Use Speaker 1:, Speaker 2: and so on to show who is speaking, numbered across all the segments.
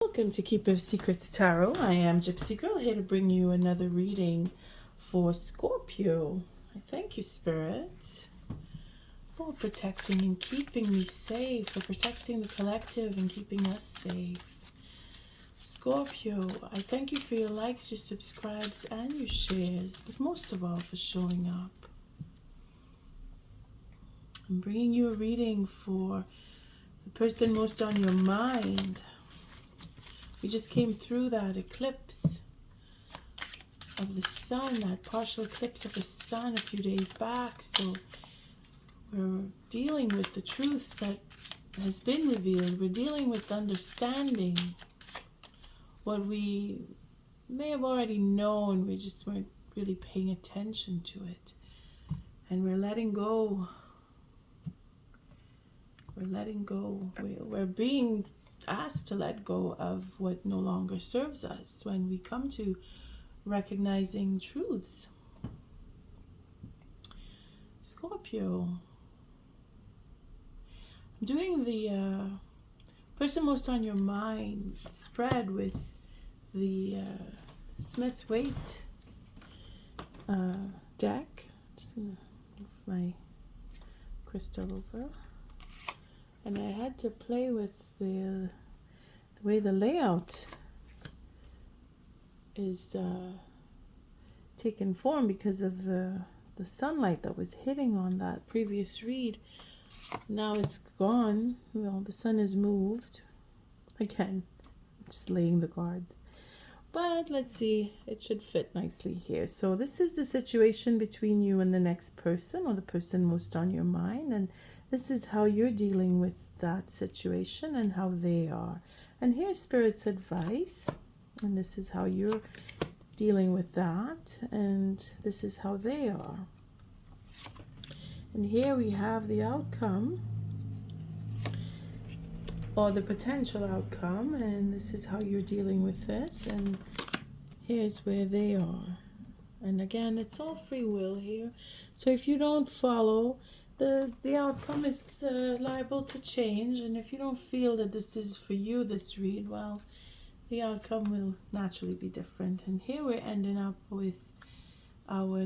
Speaker 1: Welcome to Keeper of Secrets Tarot. I am Gypsy Girl, here to bring you another reading for Scorpio. I thank you, Spirit, for protecting and keeping me safe, for protecting the collective and keeping us safe. Scorpio, I thank you for your likes, your subscribes, and your shares, but most of all for showing up. I'm bringing you a reading for the person most on your mind. We just came through that eclipse of the sun, that partial eclipse of the sun a few days back. So we're dealing with the truth that has been revealed. We're dealing with understanding what we may have already known. We just weren't really paying attention to it. And we're letting go. We're letting go. We're being asked to let go of what no longer serves us when we come to recognizing truths. Scorpio, I'm doing the person most on your mind spread with the Smith-Waite deck. Just gonna move my crystal over. And I had to play with the way the layout is taken form because of the sunlight that was hitting on that previous read. Now it's gone. Well, the sun has moved. Again, just laying the cards. But let's see, it should fit nicely here. So this is the situation between you and the next person, or the person most on your mind. And this is how you're dealing with that situation and how they are. And here's Spirit's advice. And this is how you're dealing with that. And this is how they are. And here we have the outcome, or the potential outcome. And this is how you're dealing with it. And here's where they are. And again, it's all free will here. So if you don't follow, the outcome is liable to change. And if you don't feel that this is for you, this read, well, the outcome will naturally be different. And here we're ending up with our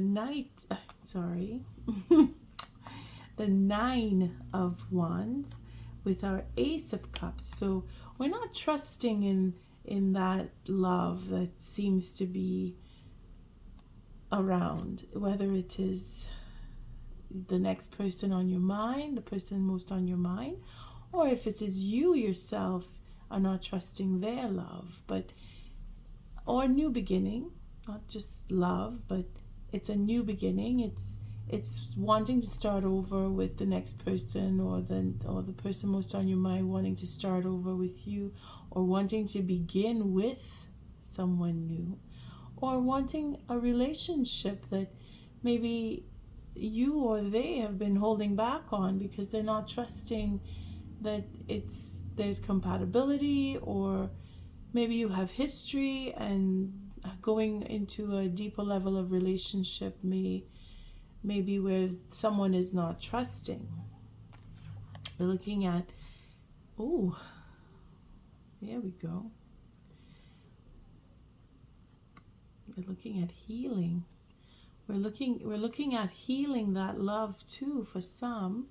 Speaker 1: the Nine of Wands with our Ace of Cups. So we're not trusting in that love that seems to be around, whether it is the next person on your mind, the person most on your mind, or if it is you yourself are not trusting their love, or new beginning, not just love, but it's a new beginning. It's wanting to start over with the next person, or the person most on your mind wanting to start over with you, or wanting to begin with someone new, or wanting a relationship that maybe you or they have been holding back on because they're not trusting that there's compatibility, or maybe you have history, and going into a deeper level of relationship maybe where someone is not trusting. We're looking at, oh, there we go. We're looking at healing. We're looking at healing that love too for some.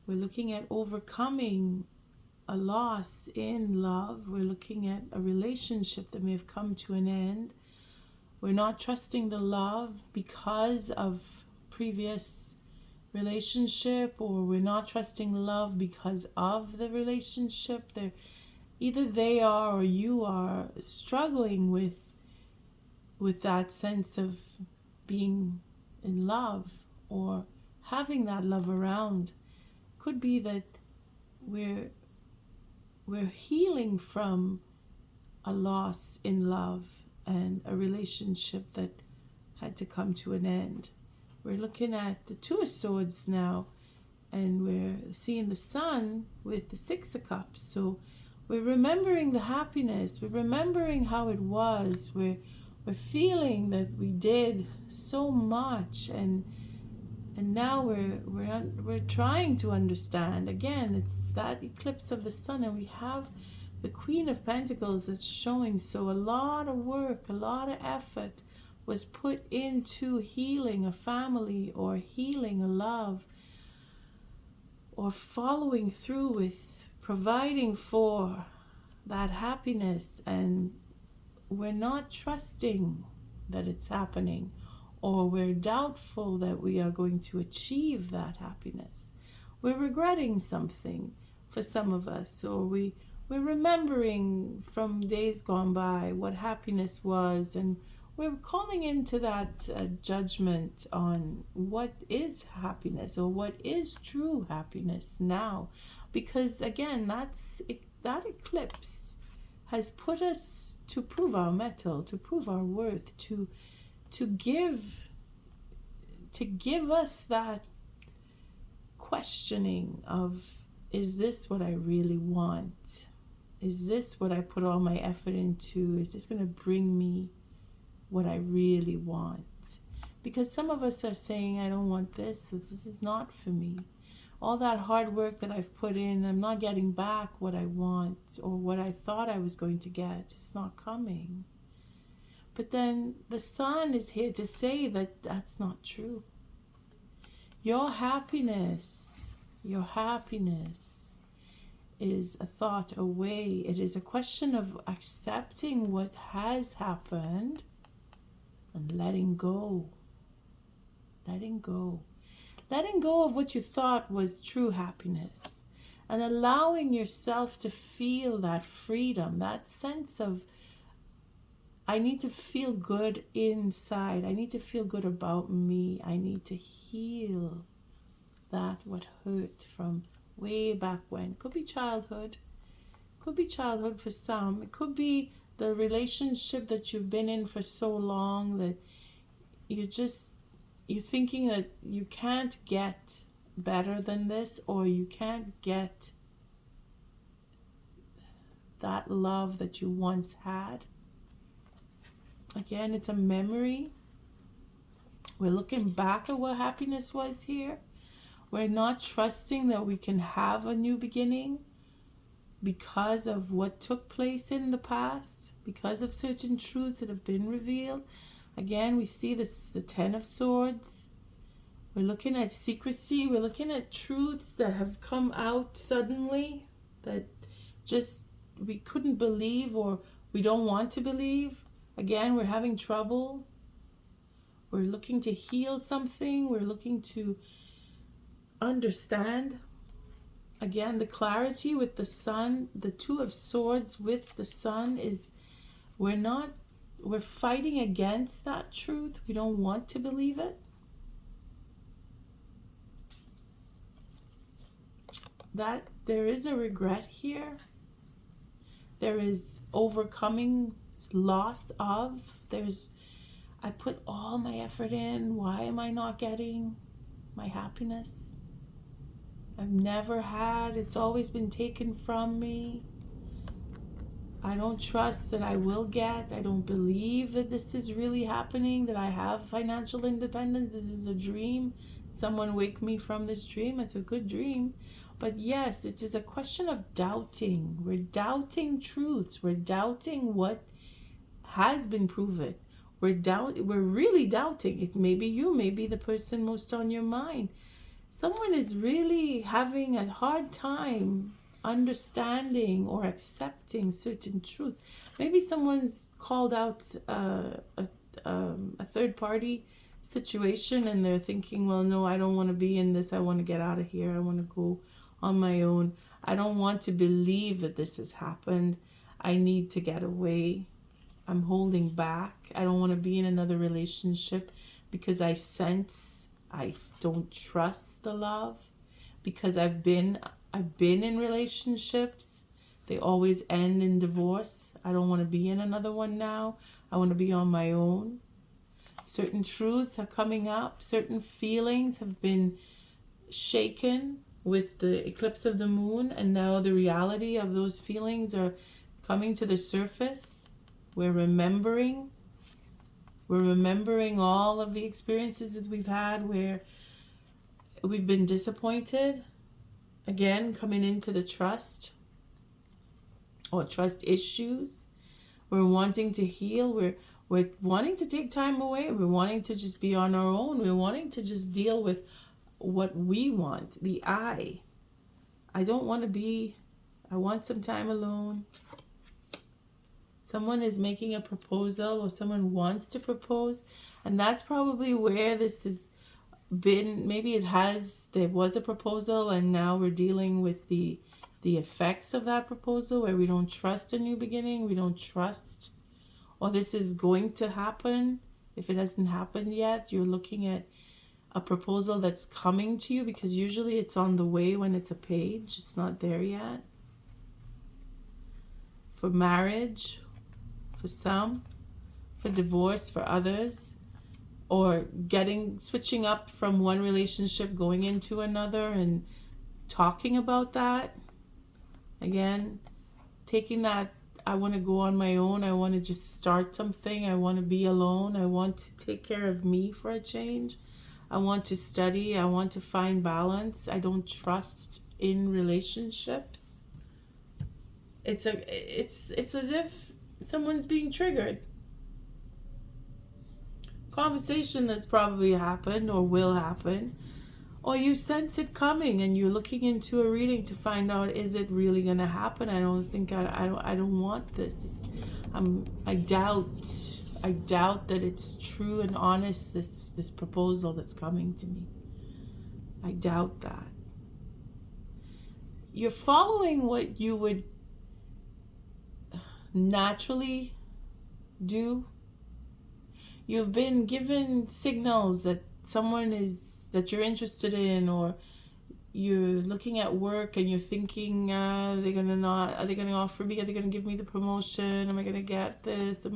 Speaker 1: We're looking at overcoming a loss in love. We're looking at a relationship that may have come to an end. We're not trusting the love because of previous relationship, or we're not trusting love because of the relationship. Either they are or you are struggling with that sense of being in love or having that love around. Could be that we're healing from a loss in love and a relationship that had to come to an end. We're looking at the Two of Swords now, and we're seeing the Sun with the Six of Cups. So we're remembering the happiness. We're remembering how it was. We're feeling that we did so much, and now we're trying to understand. Again, it's that eclipse of the sun, and we have the Queen of Pentacles is showing. So a lot of work, a lot of effort was put into healing a family, or healing a love, or following through with providing for that happiness, and we're not trusting that it's happening, or we're doubtful that we are going to achieve that happiness. We're regretting something for some of us, or we're remembering from days gone by what happiness was, and we're calling into that judgment on what is happiness, or what is true happiness now. Because again, that eclipse has put us to prove our mettle, to prove our worth, to give us that questioning of, is this what I really want? Is this what I put all my effort into? Is this going to bring me what I really want? Because some of us are saying, I don't want this, so this is not for me. All that hard work that I've put in, I'm not getting back what I want, or what I thought I was going to get. It's not coming. But then the sun is here to say that that's not true. Your happiness is a thought away. It is a question of accepting what has happened and letting go. Letting go. Letting go of what you thought was true happiness, and allowing yourself to feel that freedom, that sense of, I need to feel good inside. I need to feel good about me. I need to heal that what hurt from way back when. Could be childhood. Could be childhood for some. It could be the relationship that you've been in for so long that you're thinking that you can't get better than this, or you can't get that love that you once had. Again, it's a memory. We're looking back at what happiness was here. We're not trusting that we can have a new beginning because of what took place in the past, because of certain truths that have been revealed. Again, we see this, the Ten of Swords. We're looking at secrecy. We're looking at truths that have come out suddenly that just we couldn't believe, or we don't want to believe. Again, we're having trouble. We're looking to heal something. We're looking to understand. Again, the clarity with the sun, the Two of Swords with the sun is, we're fighting against that truth. We don't want to believe it. That there is a regret here. There is overcoming loss of. I put all my effort in. Why am I not getting my happiness? I've never had. It's always been taken from me. I don't trust that I will get. I don't believe that this is really happening, that I have financial independence. This is a dream. Someone wake me from this dream. It's a good dream. But yes, it is a question of doubting. We're doubting truths. We're doubting what has been proven. We're really doubting. It may be you, maybe the person most on your mind. Someone is really having a hard time understanding or accepting certain truth. Maybe someone's called out a third party situation, and they're thinking, well, no, I don't want to be in this. I want to get out of here. I want to go on my own. I don't want to believe that this has happened. I need to get away. I'm holding back. I don't want to be in another relationship because I sense I don't trust the love, because I've been in relationships. They always end in divorce. I don't want to be in another one now. I want to be on my own. Certain truths are coming up. Certain feelings have been shaken with the eclipse of the moon, and now the reality of those feelings are coming to the surface. We're remembering all of the experiences that we've had where we've been disappointed. Again, coming into the trust. or trust issues. We're wanting to heal. We're wanting to take time away. We're wanting to just be on our own. We're wanting to just deal with what we want. The I don't want to be, I want some time alone. Someone is making a proposal, or someone wants to propose. And that's probably where this has been. Maybe there was a proposal, and now we're dealing with the effects of that proposal, where we don't trust a new beginning. We don't trust, or this is going to happen. If it hasn't happened yet, you're looking at a proposal that's coming to you, because usually it's on the way when it's a page. It's not there yet. For marriage, for some, for divorce, for others, or switching up from one relationship, going into another and talking about that. Again, taking that, I want to go on my own. I want to just start something. I want to be alone. I want to take care of me for a change. I want to study. I want to find balance. I don't trust in relationships. It's as if someone's being triggered. Conversation that's probably happened or will happen, or you sense it coming and you're looking into a reading to find out, is it really going to happen? I don't think I don't want this. I doubt that it's true and honest, this proposal that's coming to me. I doubt that. You're following what you would naturally do. You've been given signals that that you're interested in, or you're looking at work and you're thinking, are they going to offer me? Are they going to give me the promotion? Am I going to get this?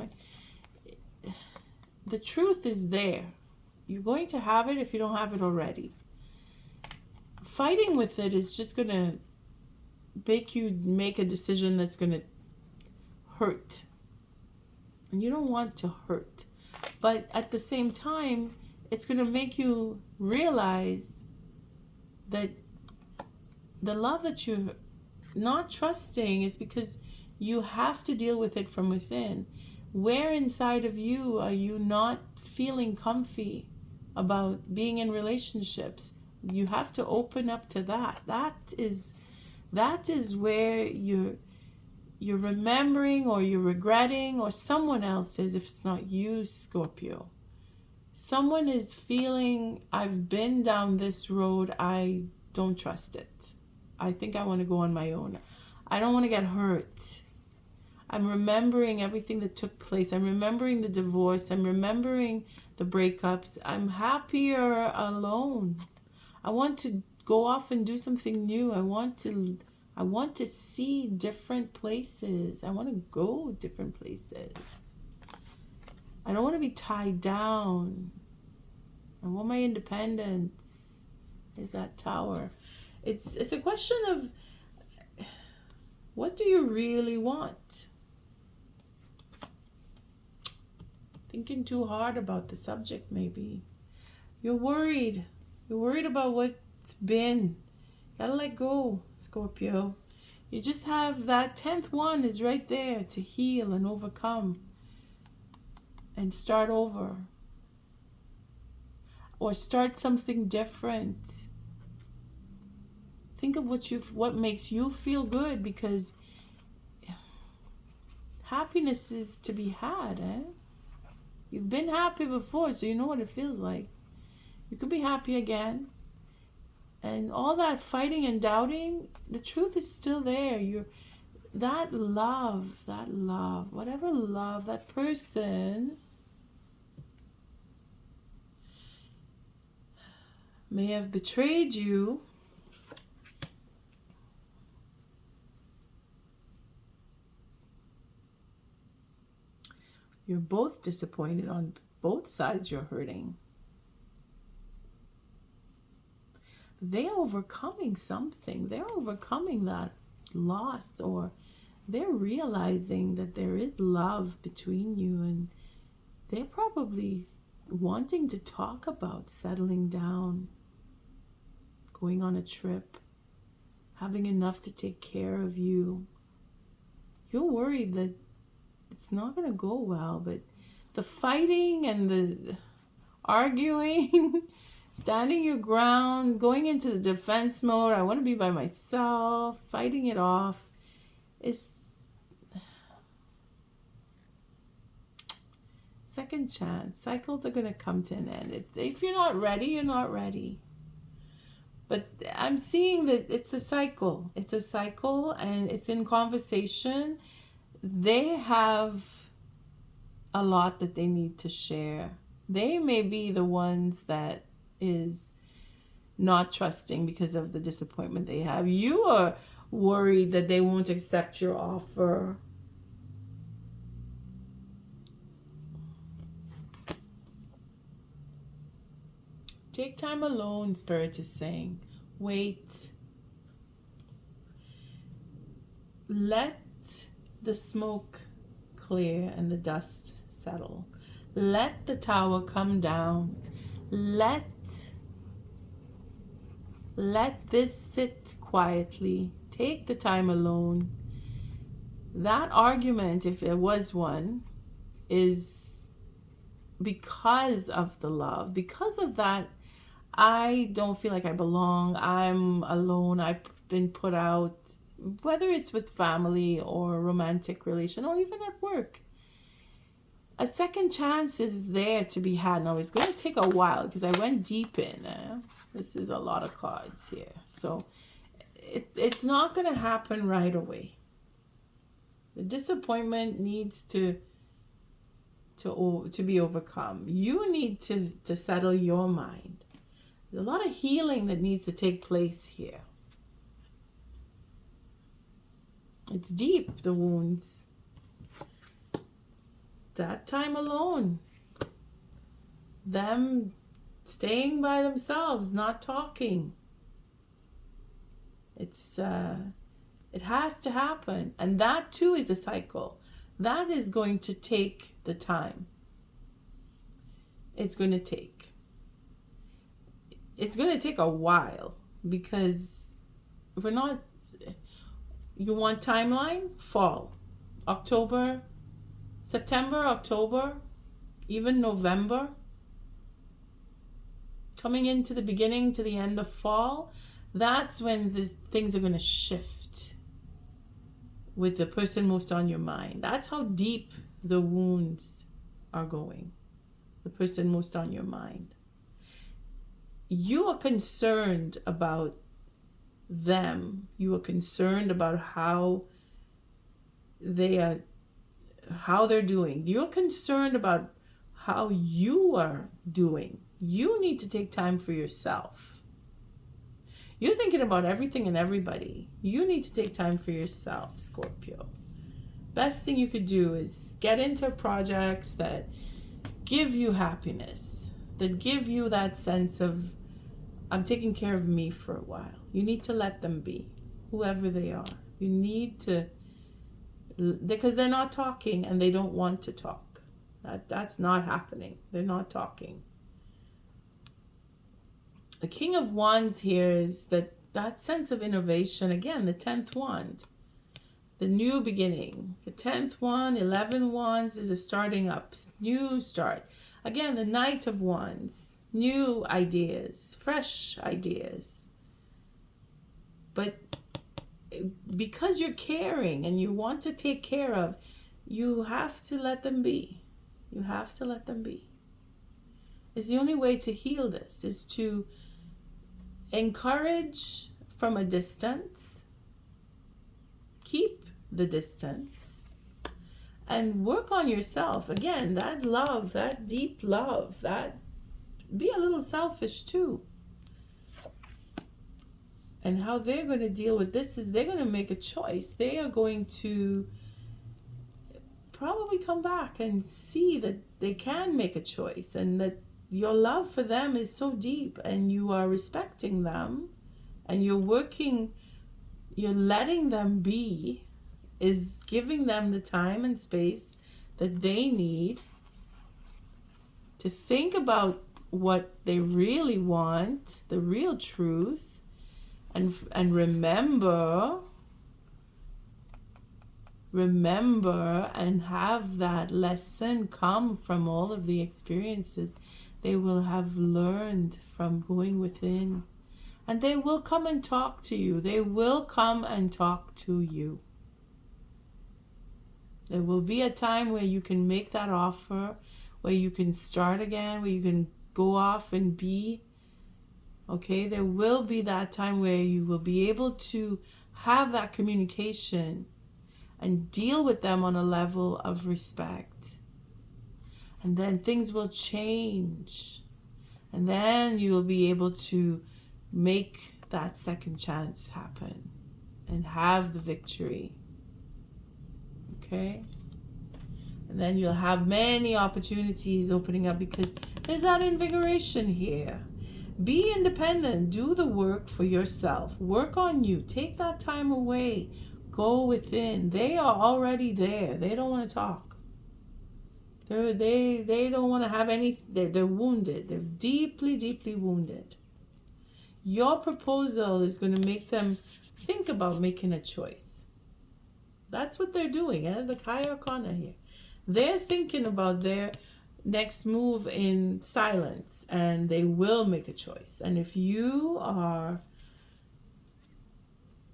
Speaker 1: The truth is there. You're going to have it if you don't have it already. Fighting with it is just going to make you make a decision that's going to hurt. And you don't want to hurt. But at the same time, it's going to make you realize that the love that you're not trusting is because you have to deal with it from within. Where inside of you are you not feeling comfy about being in relationships? You have to open up to that. That is where you're remembering, or you're regretting, or someone else is, if it's not you, Scorpio. Someone is feeling, I've been down this road, I don't trust it. I think I want to go on my own. I don't want to get hurt. I'm remembering everything that took place. I'm remembering the divorce. I'm remembering the breakups. I'm happier alone. I want to go off and do something new. I want to see different places. I want to go different places. I don't want to be tied down. I want my independence. Is that Tower? It's a question of, what do you really want? Thinking too hard about the subject, maybe. You're worried. You're worried about what's been. Gotta let go, Scorpio. You just have that 10th one is right there to heal and overcome and start over, or start something different. Think of what makes you feel good, because happiness is to be had, You've been happy before, so you know what it feels like. You could be happy again. And all that fighting and doubting, the truth is still there. That love, whatever love, that person may have betrayed you. You're both disappointed on both sides. You're hurting. They're overcoming something. They're overcoming that loss, or they're realizing that there is love between you, and they're probably wanting to talk about settling down, going on a trip, having enough to take care of you. you're worried that it's not going to go well, but the fighting and the arguing, standing your ground, going into the defense mode, I want to be by myself, fighting it off, is second chance. Cycles are going to come to an end. If you're not ready, you're not ready. But I'm seeing that it's a cycle. It's a cycle, and it's in conversation. They have a lot that they need to share. They may be the ones that is not trusting because of the disappointment they have. You are worried that they won't accept your offer. Take time alone, Spirit is saying. Wait. Let the smoke clear and the dust settle. Let the tower come down. Let this sit quietly. Take the time alone. That argument, if there was one, is because of the love. Because of that, I don't feel like I belong. I'm alone. I've been put out, whether it's with family or romantic relation or even at work. A second chance is there to be had. Now, it's going to take a while because I went deep in. This is a lot of cards here. So it's not going to happen right away. The disappointment needs to be overcome. You need to settle your mind. There's a lot of healing that needs to take place here. It's deep, the wounds. That time alone. Them staying by themselves, not talking. It has to happen. And that too is a cycle. That is going to take the time. It's going to take a while, because we're not, you want timeline? Fall. October, September, October, even November. Coming into the beginning to the end of fall, that's when the things are going to shift with the person most on your mind. That's how deep the wounds are going. The person most on your mind. You are concerned about them. You are concerned about how they're doing. You're concerned about how you are doing. You need to take time for yourself. You're thinking about everything and everybody. You need to take time for yourself, Scorpio. Best thing you could do is get into projects that give you happiness, that give you that sense of, I'm taking care of me for a while. You need to let them be, whoever they are. You need to, because they're not talking and they don't want to talk. That's not happening. They're not talking. The King of Wands here is that sense of innovation. Again, the 10th wand, the new beginning. The 10th wand, 11 wands is a starting up, new start. Again, the Knight of Wands, new ideas, fresh ideas. But because you're caring and you want to take care of, you have to let them be. You have to let them be. It's the only way to heal this, is to encourage from a distance, keep the distance, and work on yourself. Again, that love, that deep love, that be a little selfish too. And how they're going to deal with this is they're going to make a choice. They are going to probably come back and see that they can make a choice, and that your love for them is so deep, and you are respecting them, and you're letting them be, is giving them the time and space that they need to think about what they really want, the real truth, and remember remember and have that lesson come from all of the experiences they will have learned from going within. And they will come and talk to you. They will come and talk to you. There will be a time where you can make that offer, where you can start again, where you can go off and be. Okay, there will be that time where you will be able to have that communication and deal with them on a level of respect. And then things will change. And then you will be able to make that second chance happen and have the victory. Okay? And then you'll have many opportunities opening up because there's that invigoration here. Be independent. Do the work for yourself. Work on you. Take that time away. Go within. They are already there. They don't want to talk. They don't want to have any. They're wounded. They're deeply, deeply wounded. Your proposal is going to make them think about making a choice. That's what they're doing. The High Arcana here. They're thinking about their next move in silence, and they will make a choice. And if you are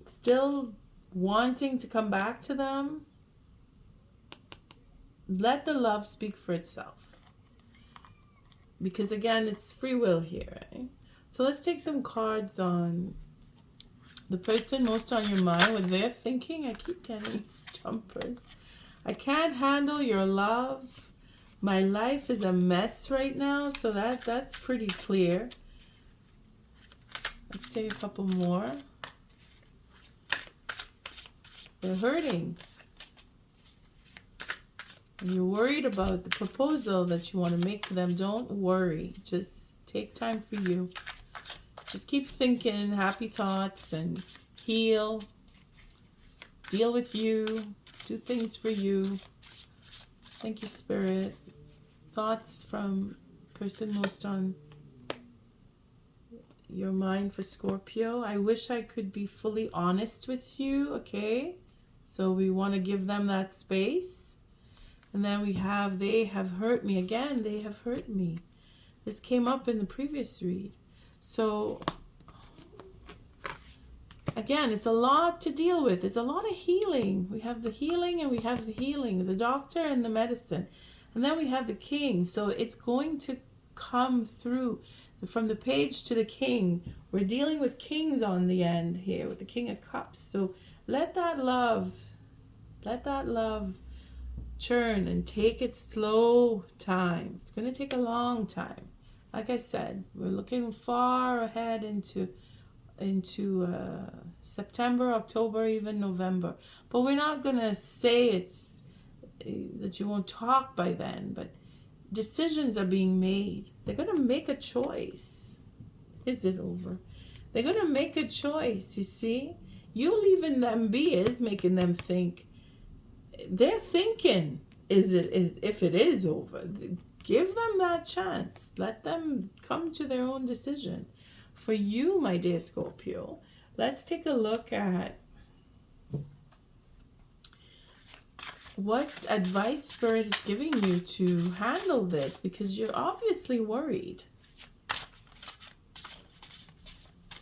Speaker 1: still wanting to come back to them, let the love speak for itself. Because again, it's free will here, right? So let's take some cards on the person most on your mind, what they're thinking. I keep getting jumpers. I can't handle your love. My life is a mess right now. So that's pretty clear. Let's take a couple more. They're hurting. And you're worried about the proposal that you want to make to them. Don't worry. Just take time for you. Just keep thinking happy thoughts and heal. Deal with you. Do things for you. Thank you, Spirit. Thoughts from person most on your mind for Scorpio. I wish I could be fully honest with you. Okay. So we want to give them that space. And then we have, they have hurt me. Again, they have hurt me. This came up in the previous read. So, again, it's a lot to deal with. It's a lot of healing. We have the healing and we have the healing. The doctor and the medicine. And then we have the king. So it's going to come through from the page to the king. We're dealing with kings on the end here with the King of Cups. So let that love churn and take its slow time. It's going to take a long time. Like I said, we're looking far ahead into September, October, even November. But we're not going to say it's that you won't talk by then, but decisions are being made. They're going to make a choice. Is it over? They're going to make a choice, you see? You leaving them be is making them think. They're thinking, if it is over. Give them that chance. Let them come to their own decision. For you, my dear Scorpio, let's take a look at what advice Spirit is giving you to handle this, because you're obviously worried.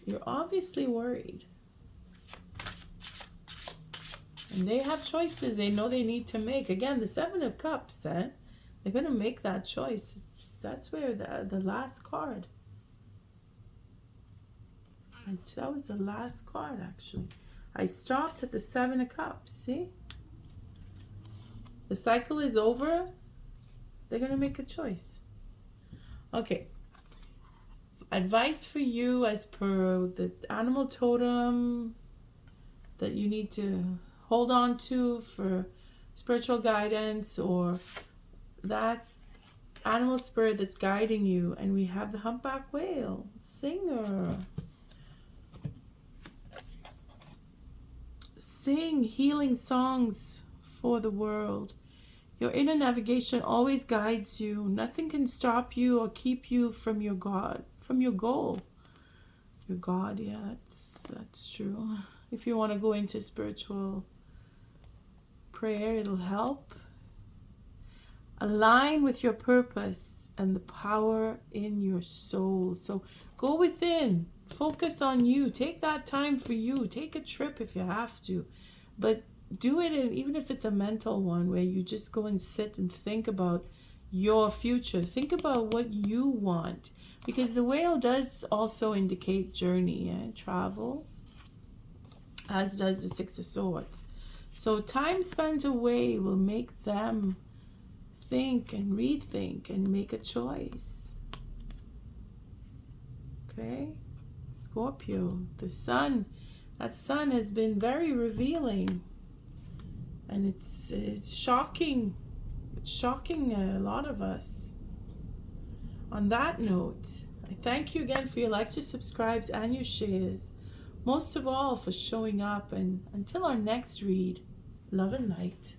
Speaker 1: You're obviously worried. And they have choices they know they need to make. Again, the Seven of Cups, they're going to make that choice. That's where the last card. That was the last card, actually. I stopped at the Seven of Cups. See? The cycle is over. They're going to make a choice. Okay. Advice for you as per the animal totem that you need to hold on to for spiritual guidance, or that animal spirit that's guiding you. And we have the humpback whale, singer. Sing healing songs for the world. Your inner navigation always guides you. Nothing can stop you or keep you from your God, from your goal. Your God, yeah, that's true. If you want to go into spiritual prayer. It'll help. Align with your purpose and the power in your soul. So go within. Focus on you. Take that time for you. Take a trip if you have to. But do it, even if it's a mental one, where you just go and sit and think about your future. Think about what you want. Because the whale does also indicate journey and travel, as does the Six of Swords. So time spent away will make them think and rethink and make a choice. Okay? Scorpio, the sun. That sun has been very revealing. And it's shocking. It's shocking a lot of us. On that note, I thank you again for your likes, your subscribes, and your shares. Most of all, for showing up. And until our next read, love and light.